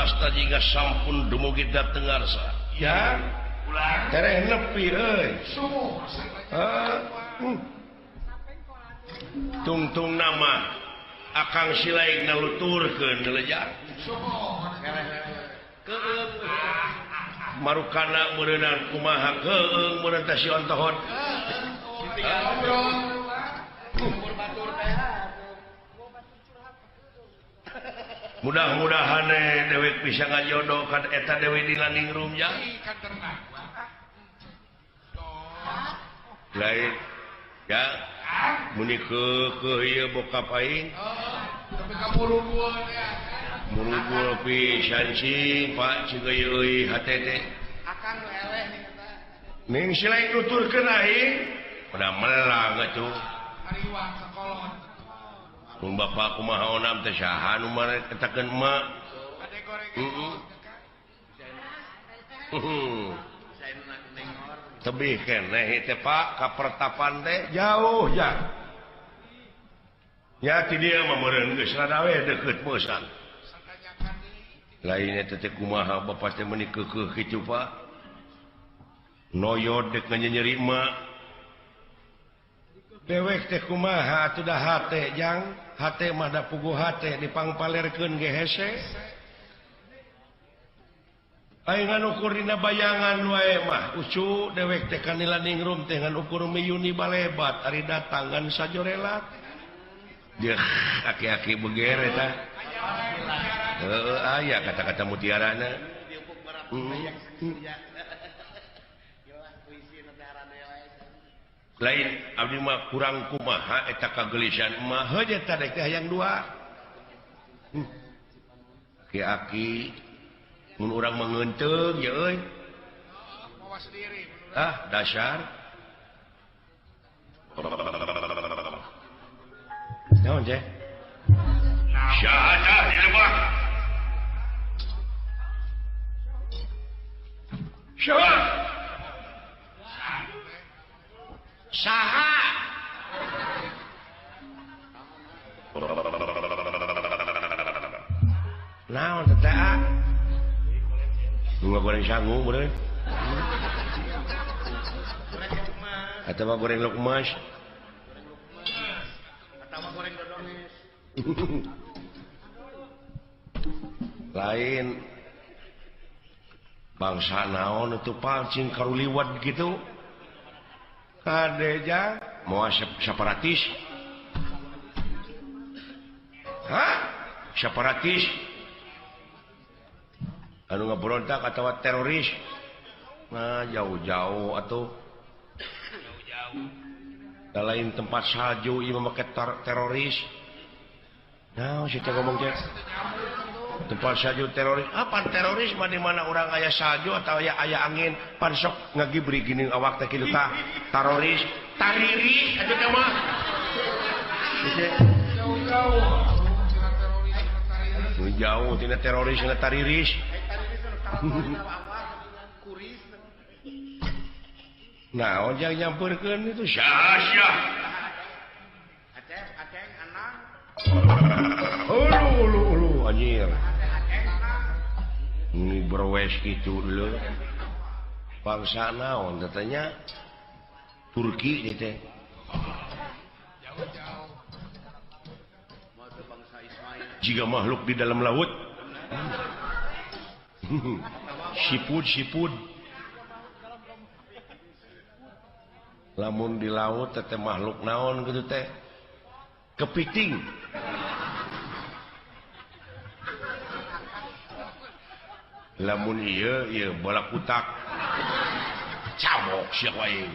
asta jika sampun dumugi dateng ngarsa. Ya. Tereh nepi euy. Tungtung nama Akang Silaing naluturkeun lejar. Keung. Marukana meureunana kumaha keung meureun teh si ontohon. Mudah-mudahan dewek bisa ngajodohkan eta dewi di Landingrum ya. Lain ya muni ke ieu bokap aing. Tapi kamurugul ya. Murugul pisan cing Pak cingeuy euy hatete. Akang nu eleh nih eta. Ning Silaing nuturkeun aing pada melang atuh. Ariwang sakolot. Mun bapak kumaha onam teh saha nu mare katakeun emak. Ade goreng. Tebih keneh teh Pak ka pertapan teh jauh ya. Ya ti dieu mah meureun geus rada we deukeut meusan. Lain eta teh kumaha bapak teh meuni keukeuh kitu Pak. Noyod dek nganyeri emak. Dewek teh kumaha atuh da hate jang hate mah da puguh hate dipangpalerkeun ge hese. Aing nganukur dina bayangan wae mah ucu dewek teh ka Landingrum teh ngan ukur miyuni balebat ari datangan sajorelat. Dia aki-aki beger eta. Heeh aya kata-kata mutiarana. Lain abdi mah kurang kumaha eta kagelisan mah heuh eta teh hayang dua. Aki-aki mun urang mengeunteung ya euy. Ah dasar. Naon teh? Syahadah di lembah. Syahad. Saha. Naon teh teh? Bunga goreng sangu bener. Atau mah goreng lukmas. Atau mah goreng dodones. Lain bangsa naon itu palcing karuliwat gitu. Kadeja mau separatis. Hah? Separatis. Anu ngaberontak atau teroris. Nah, jauh-jauh atuh. Jauh-jauh. Da lain tempat salju ieu make teroris. Nah, si teh ngomong teh. Tempat salju teroris. Apa teroris mah di mana urang aya salju atau aya angin pan sok ngagibri gini awak teh kitu tah. Teroris, tariris atuh teh mah. Jauh-jauh. Jauh tina teroris tina tariris. Nah, ojang nyamperkeun itu syah. Aceng anak. Ulu anjir. Ini berwes kitu leuh. Bangsa naon katanya Turki ieu teh. Jauh-jauh. Jika makhluk di dalam laut. Sipud. Lamun di laut teh makhluk naon gitu teh. Kepiting. Lamun ieu bola kutak. Cabok sia wae.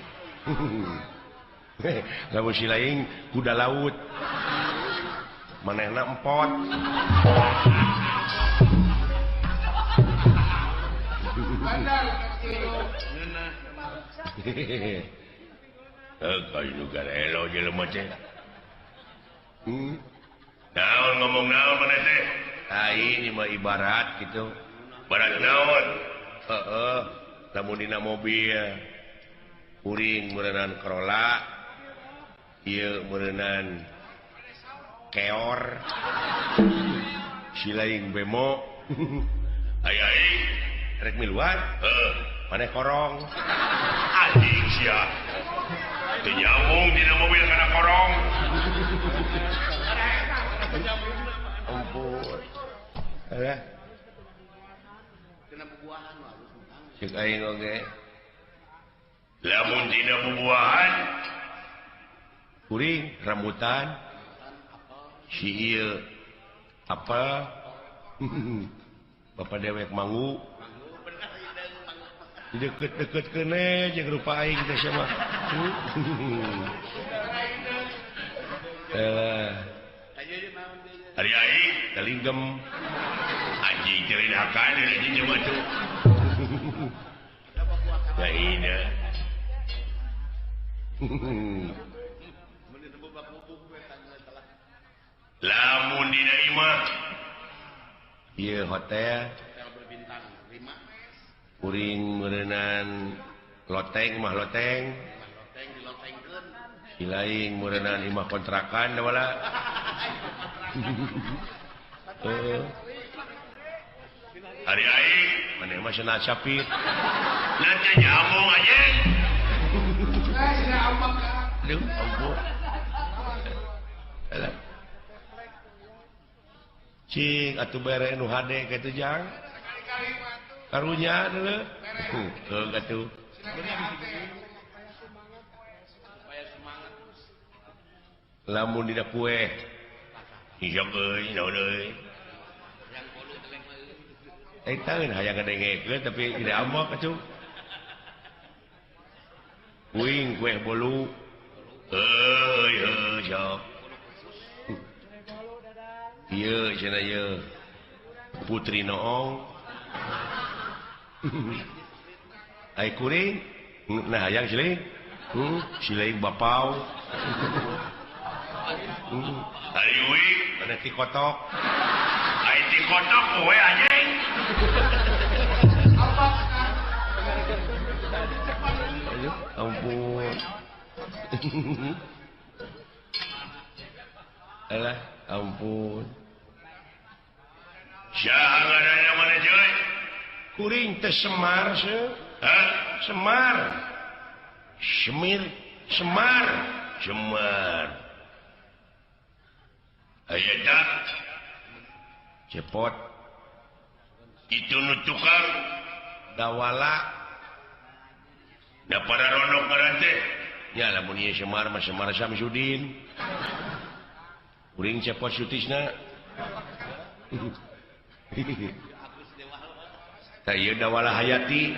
Lamun si lain kuda laut. Manehna empot. Kayu juga elo jelema teh. Naon ngomong naon maneh teh? Ini mah ibarat gitu. Barat naon? Heeh. Lamun dina mobil kuring meureunnan Corolla. Ieu meureunnan Keor. Silaing bemo. Ai rek miluan maneh korong anjing sia teu nyambung dina mobil kana korong ampun ada kena bubuahan mah cek aing oge lamun dina bubuahan kuring rambutan si ieu apa bapak dewek mangu deket-deket kene jeung rupa aing teh sia mah ari aing kalinggem anjing ceritakan anjing cuma tuh ya ini lamun dina imah ieu hotel berbintang 5 kuring meureunnan loteng mah loteng loteng dilotengkeun ilaing meureunnan imah kontrakan da wala ari aing maneh mah cenah capit nanti nyambung aja aduh ampun alah cing atuh bere nu hade kitu jang karunya deuleu atuh lamun dina kue hijau euy naon euy eta hayang ngadengekeun tapi tidak amok atuh kuing kue bolu sok ieu cenah ieu putri noong ai kuring nah hayang siling siling bapau hari wi mana ti kotok ai ti kotok kowe anjing ampun alah ampun saha ngaranna mana coy kuring teh semar se hah semar semir semar cemar aya tak cepot itu nu tukang dawala da para rondok ngaran teh nya lamun ieu semar mah semar Samsudin kuring cepot sutisna tah ieu dawala hayati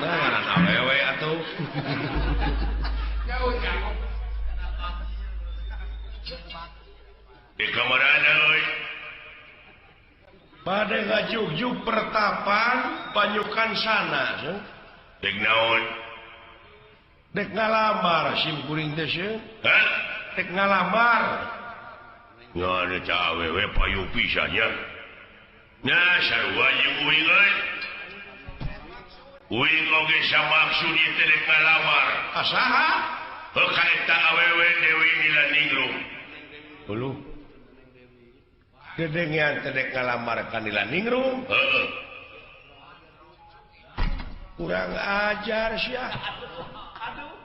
nah ngaran awewe atuh di kamarana euy pada ngajugjug pertapan panyukan sana dek naon dek ngalamar sim kuring teh seuh hah dek ngalamar ngana ca awewe payu pisannya nah sarua jeung uing euy uing oge samaksud ieu teh dek ngalamar asaha heuh ka eta awewe Dewi Nila Ningrum ulu gedengan teh dek ngalamar ka Nila Ningrum heeh kurang ajar sia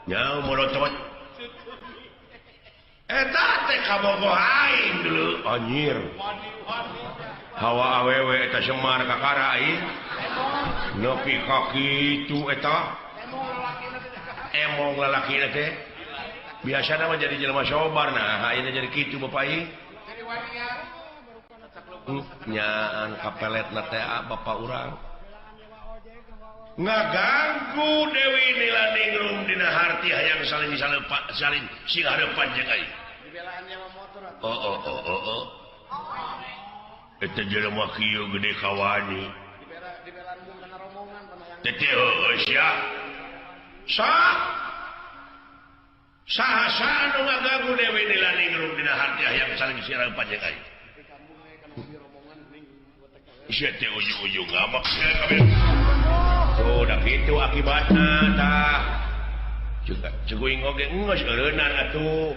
nya molotot eta teh kabogoh aing dulu anjir hawa awewe eta Semar kakara aing nepi ka kitu eta emong lalakina teh biasana mah jadi jelema sobar nah ayeuna jadi kitu bapak aing nyaan kapeletna teh bapak urang ngaganggu Dewi Nila Ningrum dina harti hayang salin sing hareupan jeung aing dibelaan nyawa motor oh eta jelema kieu gede kawani dibelaan mun kana rombongan panayang teh heuh sia saha anu ngaganggu Dewi Nila Ningrum dina harti hayang salin sing hareupan jeung aing di kampung we kana mobil rombongan ning gotek sia teh ujung-ujung ngambak sia kabeh tuh dah gitu akibatna tah juga ceguing oge geus eureunnan atuh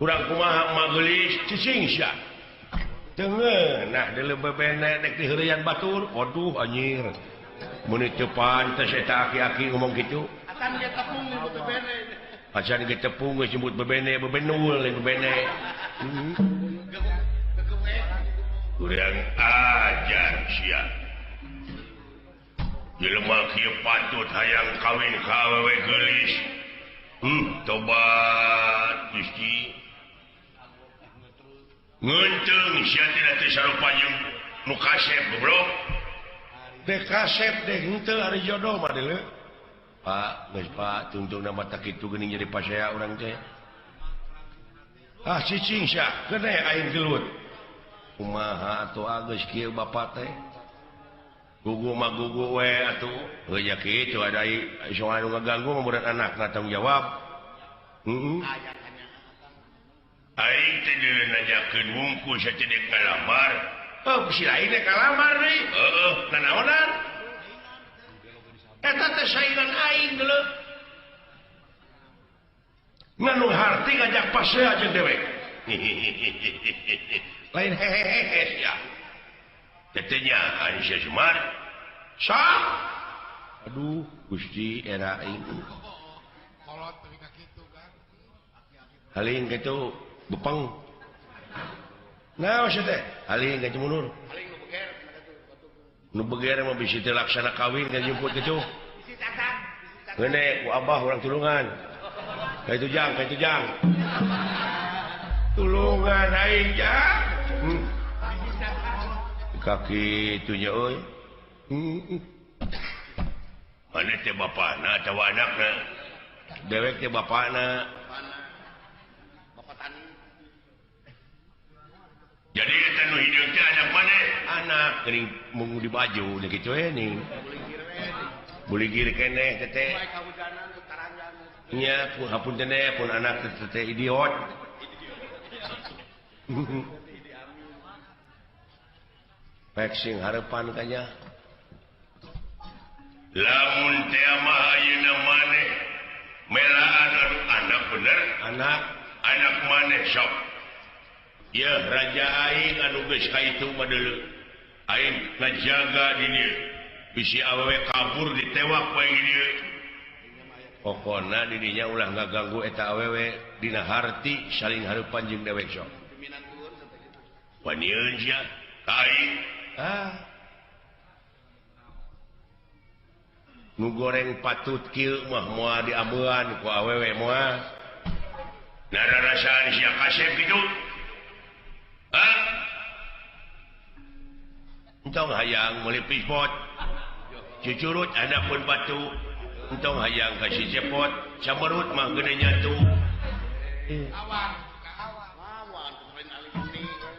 kurang kumaha magelis cicing sia nah dulu bebenek di herian batur waduh anjir menit depan tes eta aki-aki ngomong gitu akan dia tepung nih bebene acan ge tepung geus nyebut bebene bebenul bebene kurang ajar sia jelema kieu patut hayang kawin ka awewe geulis tobat Gusti ngeunteung sia tina teu sarupa jeung nu kasep goblok dek kasep deh henteu ari jodoh mah deuleu Pak geus Pak tungtung nama tak kitu geuning jadi pasea urang teh cicing sia gede aing gelut kumaha atuh geus kieu bapak teh gugu mah gugu we atuh heuh ya kitu ada soal nu ngaganggu murid anakna tanggung jawab aing teh deui nanyakeun wungkul sateudeuk ngalamar bisi lain dek ngalamar deui nanaonan eta teh saingan aing geuleuh nganu harti ngajak pasea jeung dewek lain hehehe sia tetenya Aisyah Sumar sok aduh Gusti era aing kolot teu kitu kan haling kitu bepeng naos teh haling ka mundur haling nu beger mah bisi teu laksana kawin ka jemput kitu bisi cacat geune ku abah urang tulungan ka itu jang tulungan aing jang kaki tunya euy mana teh bapana atawa anakna dewek teh bapana bapak tani jadi eta nu hideung teh anak mana anak geuning mung di baju nya kitu ning buligir keneh teh nya pun teh pun anak teh idiot Peksing harapan kanya lamun teh mah ayeuna maneh melaan anak bener anak maneh sok ya raja aing anu geus kaitu mah deuleu aing ngajaga di dieu bisi awewe kabur ditewak bae di dieu pokona di dinya ulah ngaganggu eta awewe dina harti saling hareupan jeung dewek sok panieun sia ka aing nu goreng patut kieu mah moal diambeun ku awewe moal narasaan sia kasep kitu entong hayang meuli pispot cucurut anapun batu entong hayang kasih cepot samerut mah geuna nyatu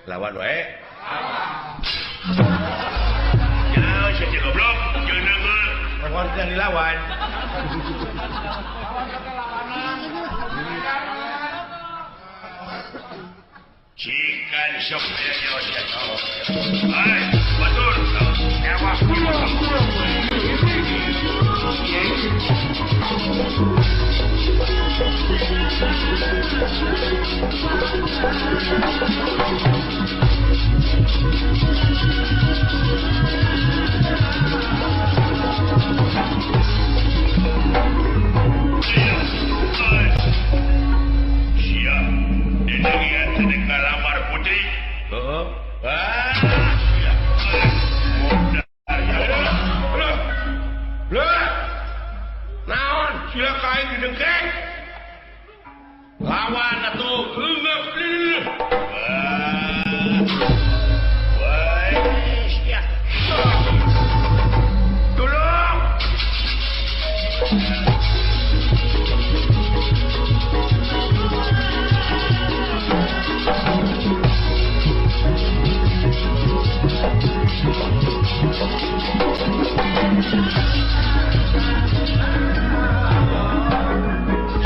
lawan wae ya saya goblok jangan denger lawan kan dilawan cikan sok ya ay batur nyawa naon sila kain didengkeng lawan atuh leungeup leuh tolong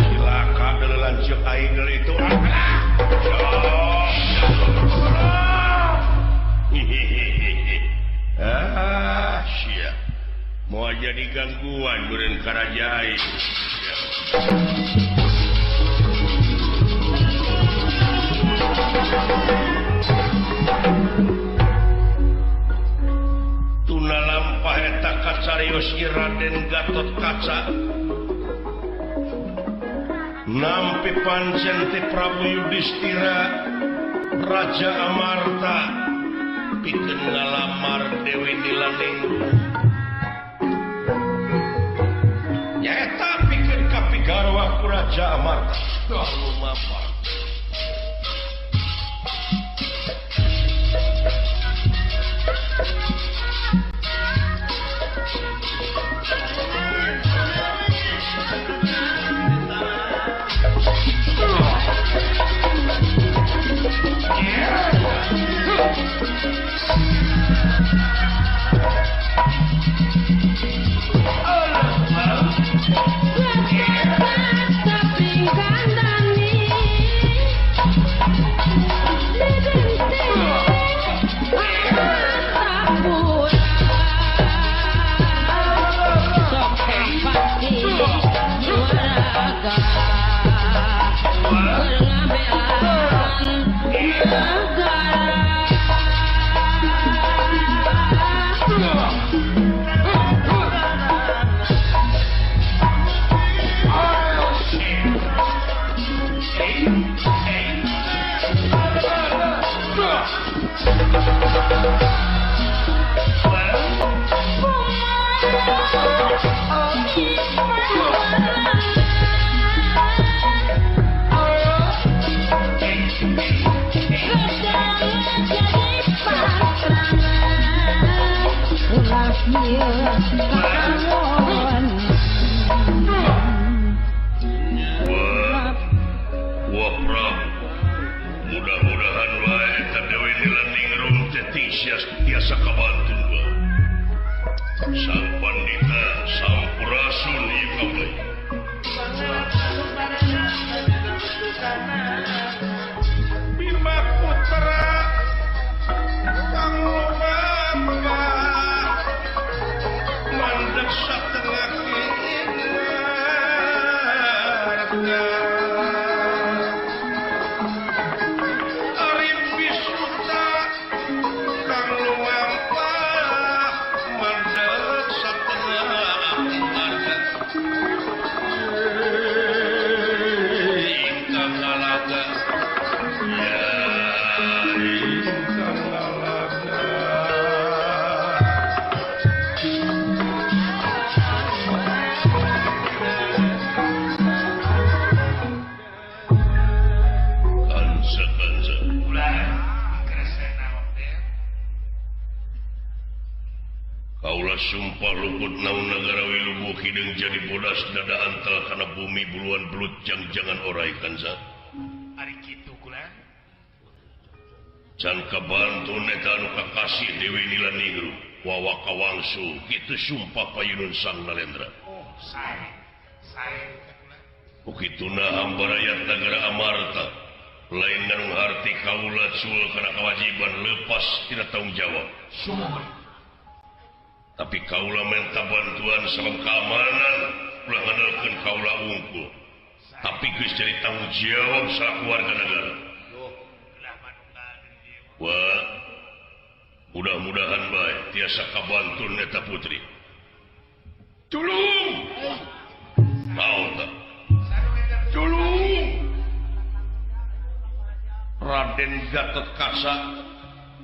silaka deuleu lanceuk aing deuleu itu sia mau jadi gangguan beureun karaja aing cariyos Raden Gatot Kaca nampi pancen ti Prabu Yudhistira Raja Amarta pikeun ngalamar Dewi Nilaning nyaeta pikeun kapigarwa ku Raja Amarta lumapar mudah-mudahan wae eta Dewi Nilaning rum teh tiasa kabantu sang pandita sampurasun ieu kaulai Bima Putra kang lumamba mandeg satengah kinerja sumpah luput naun negara wilubuh hidung jadi bodas dada antal karena bumi buluan belut jangan orai kanza ari kitu kula can kabantu neta anu kakasih Dewi Nilaning wawa kawangsu kitu sumpah payunun sang Nalendra sae ukituna hamba rakyat negara Amarta lain nganung harti kaulat sul kana kewajiban lepas tidak tanggung jawab sumur tapi kaula minta bantuan sabab keamanan ulah ngandalkeun kaula unggul tapi geus jadi tanggung jawab selaku warga negara wah mudah-mudahan bae tiasa kabantu neta putri tulung naon tah tulung Raden Gatot Kaca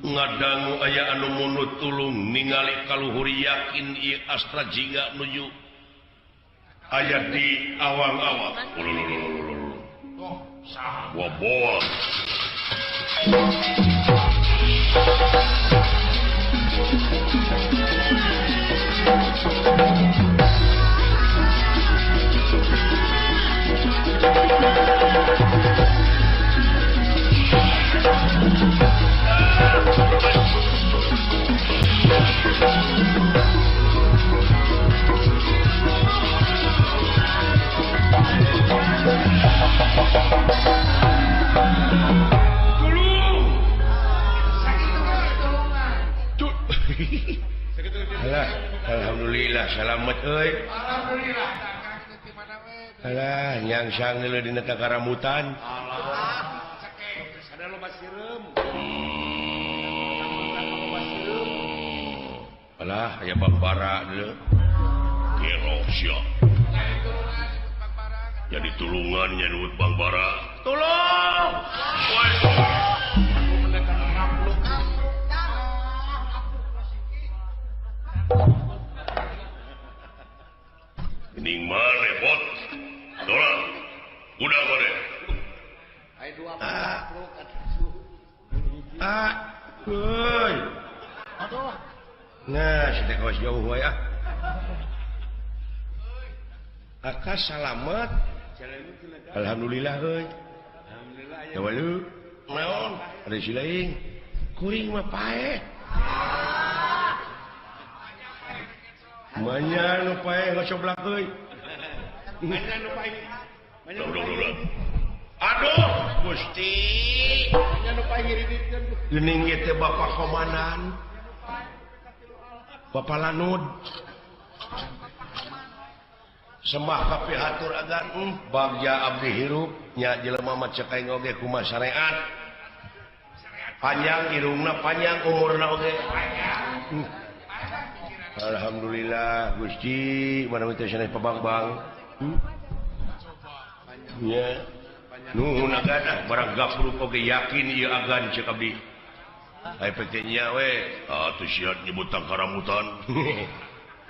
ngadangu aya anu munut tulung ningali kaluhur yakin ieu astra jingga nuju aya di awang-awang waboa Alhamdulillah selamat euy. Alhamdulillah. Alah nyangsang geuleuh dina kakaramutan. Allah. Cekek, ada loba sireum. alah aya Bagbara deuleu Gerosya jadi tulungan nyebut Bagbara tolong ini mah repot tolong udah mana euy nah si kawas jauh wae Aka salamet alhamdulillah euy alhamdulillah naon ada si lain kuring mah pae manya nu pae ngocoblak euy manya nu pae aduh Gusti manya nu pae ngiridikeun geuning ge teh Bapak Komandan Bapak Lanud sembah kapihatur agan bagja abdi hirup nya jelema mah cek aing oge kumaha syariat panjang irungna panjang umurna oge alhamdulillah Gusti mana teh sanes pabang-bang nya nuhun agan barang gapruk oge yakin ieu agan cek abdi efeknya we atuh siat nyebut tangkaramutan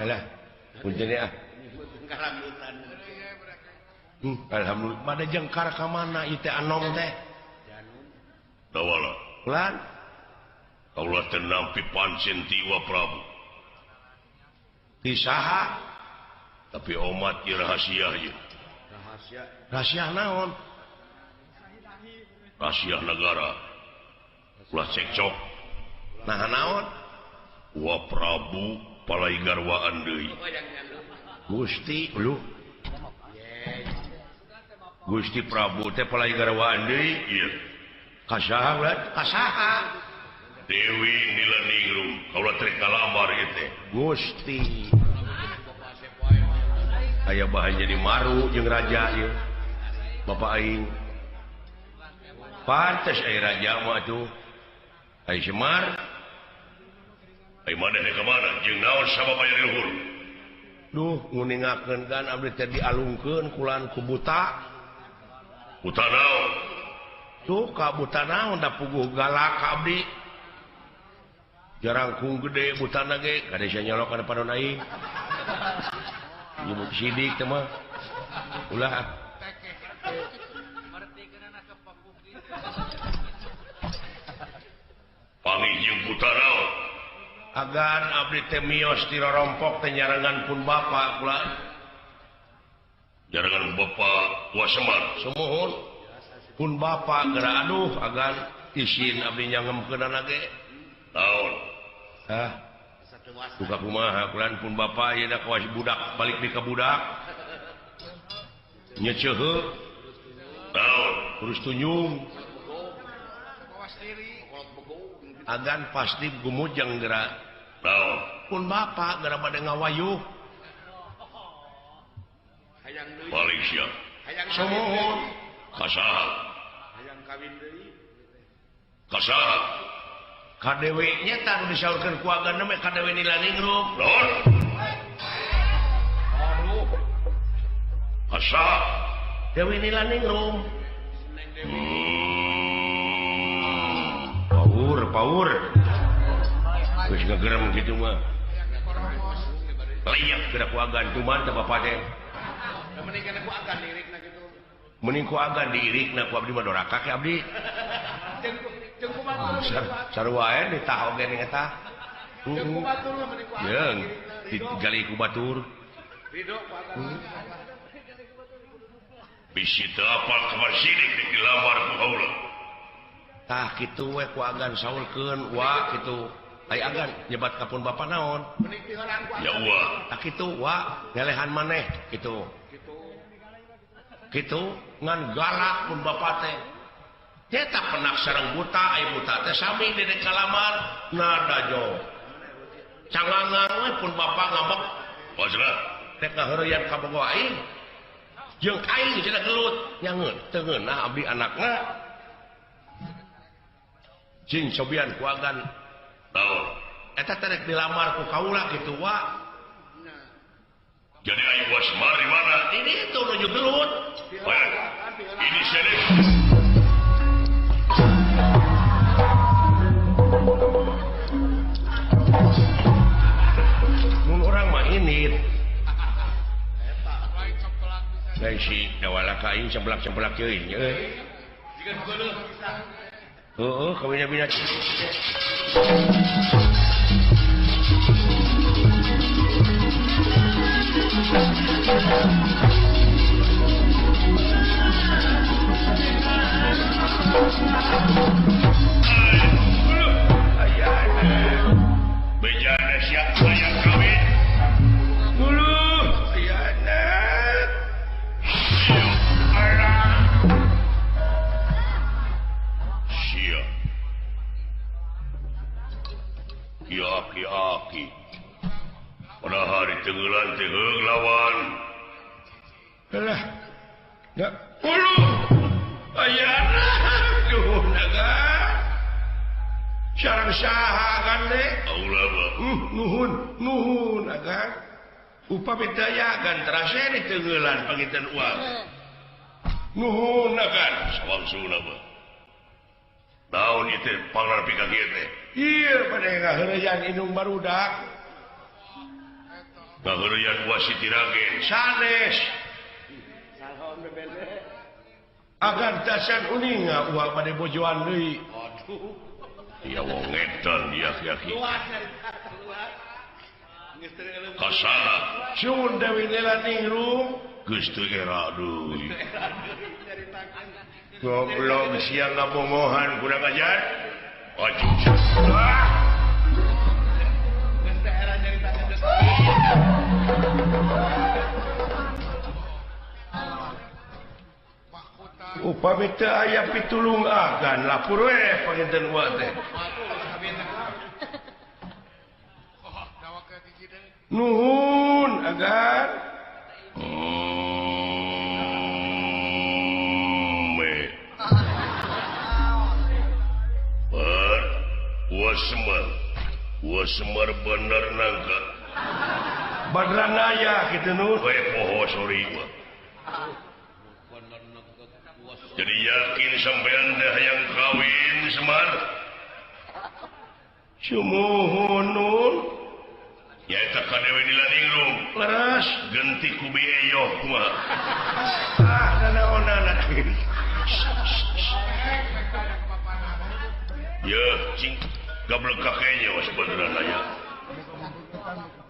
alah punten ya alhamdulillah pada jengkar ka mana ieu teh anom teh dawala lan kaula teh nampi pancen ti Wa Prabu di saha tapi omat ieu rahasia ieu rahasia naon rahasia negara ulah cekcok nah naon Wa Prabu palai garwaan deui Gusti lu Gusti Prabu teh palai garwaan deui ieu kasaha ulah kasaha Dewi Nilaningrum kaula trek kalamar ieu teh Gusti aya bahan jadi maru jeung raja ieu Bapak aing pantes aya raja mah tuh ai Semar ai maneh ka mana jeung naon sababaya di luhur duh nguningakeun kan abdi teh dialungkeun kulan ku buta buta naon tuh ka buta naon da puguh galak ka abdi jarangkung gede butana ge kade sia nyolok kana padon aing nyebut sidik teh mah ulah pangijing buta naon agan abdi teh miyos ti rorompok teh nyarengan pun bapa kula jarangan Bapak Wa Semar sumuhun pun bapa geura aduh agan isin abdi nyangemkeunana ge naon buka kumaha kulan pun bapa ieu da kawas budak balik di ka budak nya ceuheu naon terus tunjung agan pasti gumujeng geura naon pun bapa geura bade ngawayuh balik sia sumuhun kasaha kasaha kadewe nya tah disaurkeun ku agan mah kadewe Nilaningrum naon kasaha Dewi Nilaningrum Paur geus ngagerem kitu mah layak geura ku agan cuman teh bapa teh mending ku agan diirikna ku abdi mah doraka ke abdi sarua wae ditah oge ning eta jeung digali ku batur bisi teu apal kabar sidik di lamar ku kaula tah kitu we ku agan saulkeun wa kitu ai agan nyebat ka pun bapa naon ya wa tah kitu wa ngelehan maneh kitu ngan galak pun bapa teh eta penak sareng buta ai buta teh sami di kalamar nada jo cangangang we pun bapa ngambek wajah teh ngaheureuyan ka bogo aing jeung aing cenah gelut nyangeun teu ngeunah abdi anakna cing cobian ku agan naon eta terek dilamar ku kaula kitu wa. Jadi ayo Wasmar di mana? Ini itu nuju gelut. Ini sini. Mun orang mah ini. Dari si dawala kain cemplak-cemplak euy nya. Heeh, kabina-bina. Bejana siapa yang kawin? Dulu, ayana. Sia. Aki-aki. Pada hari tenggelan teheng lawan. Alah. Ya, ulu. Ayana. Duh, naga. Sareng saha kan deh? Allah ba. Nuhun agan. Upami dayagan terasa di tenggelan pangitan uang. Nuhun agan. Sawangsuna ba. Naon itu pangaran pika kieu teh? Iya, pada ngaheureyan indung barudak. Ngaheureyan wasit Ragen. Sanes. Agan tasan uninga uang pada bojoan deui. Ya wong edan yaki-yaki. Kasana. Sun Dewi Nela ningrum. Geus teu era deui. Goblok siang ngabomohan kurang ajar. Aju. Upami teu aya pitulung agan lapur we panginten uang teh. Nuhun agan. Wasmar bener nangka. Badranaya kitu nu. We poho sorry gua. Jadi yakin sampean dah yang kawin Semar? Sumuhun nun. Ya eta kadewe di laningrum. Leres. Genti ku bieyoh mah. Nanaonana. Ya, cing gablek kakeknya was beneran aya.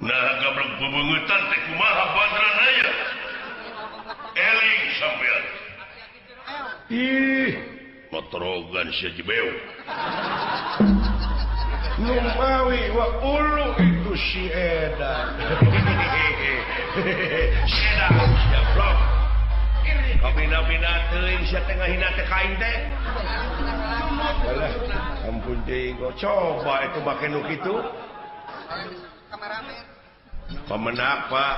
Nah, gablek bebengetan teh kumaha beneran aya. Eling sampean. Ih, Motrogan sia jebeu. Numawi wa ulu itu si Edan. Si Edan, ya blok. Kabina-bina teuing sia tengah hina teh kain teh. Alah, ampun deui go. Coba itu make nu kitu. Pamenak, Pak.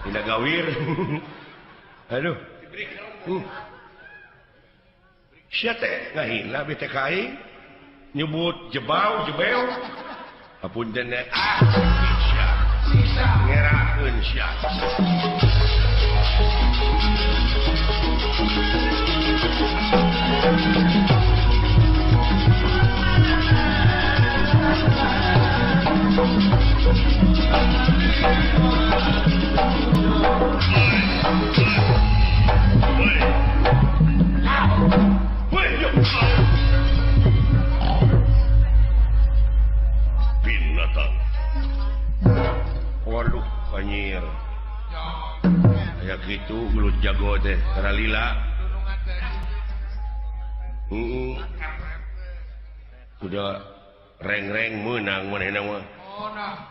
Dina gawir. Aduh. Sia teh ngahina bete kain. Nyebut jebau, jebeu. Apunten nya. Sisa. Ngerakeun sia. Binatang. Waduh, banyir. Kayak gitu, gelut jago teh, tara lila. Udah reng-reng menang manehna mah.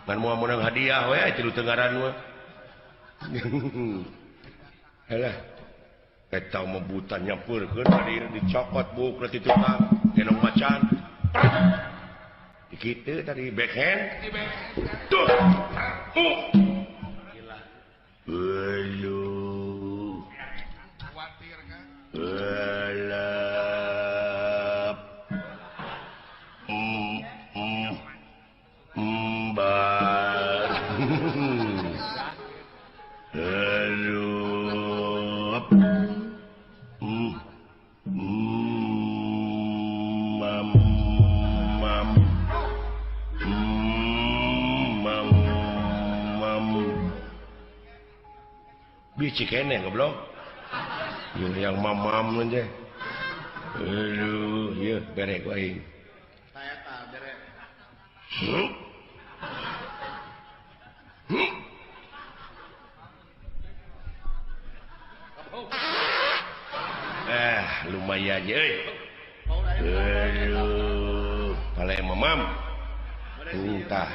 Kan moal menang hadiah we tilu tenggaran mah. Alah. Eta mah buta nyampeurkeun tadi dicokot buk leutik tukang genong macan. Dikitu tadi backhand. Tuh. Aduh. Khawatir kan? Alap. Biji kene goblok. Yang mamam aja. Aduh, iya berek aing. Saya tak berek. Lumayan euy. Aduh, pale mamam. Entah.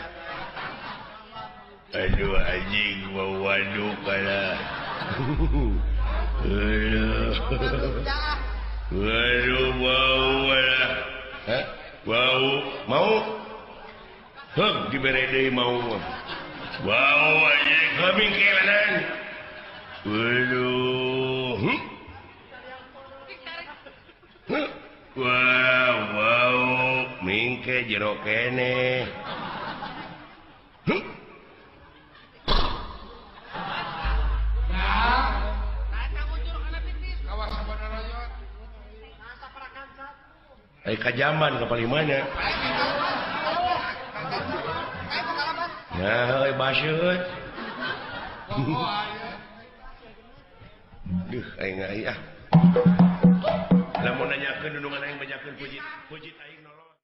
Aduh anjing mau waduk kana. Aduh mau lah. Hah? Mau? Heh, dibere deui mau. Wow, anjing kami kelanan. Waduh. Wow, mingke jero kene. Kajaman ke palimana. Nah, basyut. Duh, aing ah. Lamun nanyakeun nunungan aing banyakeun puji aing.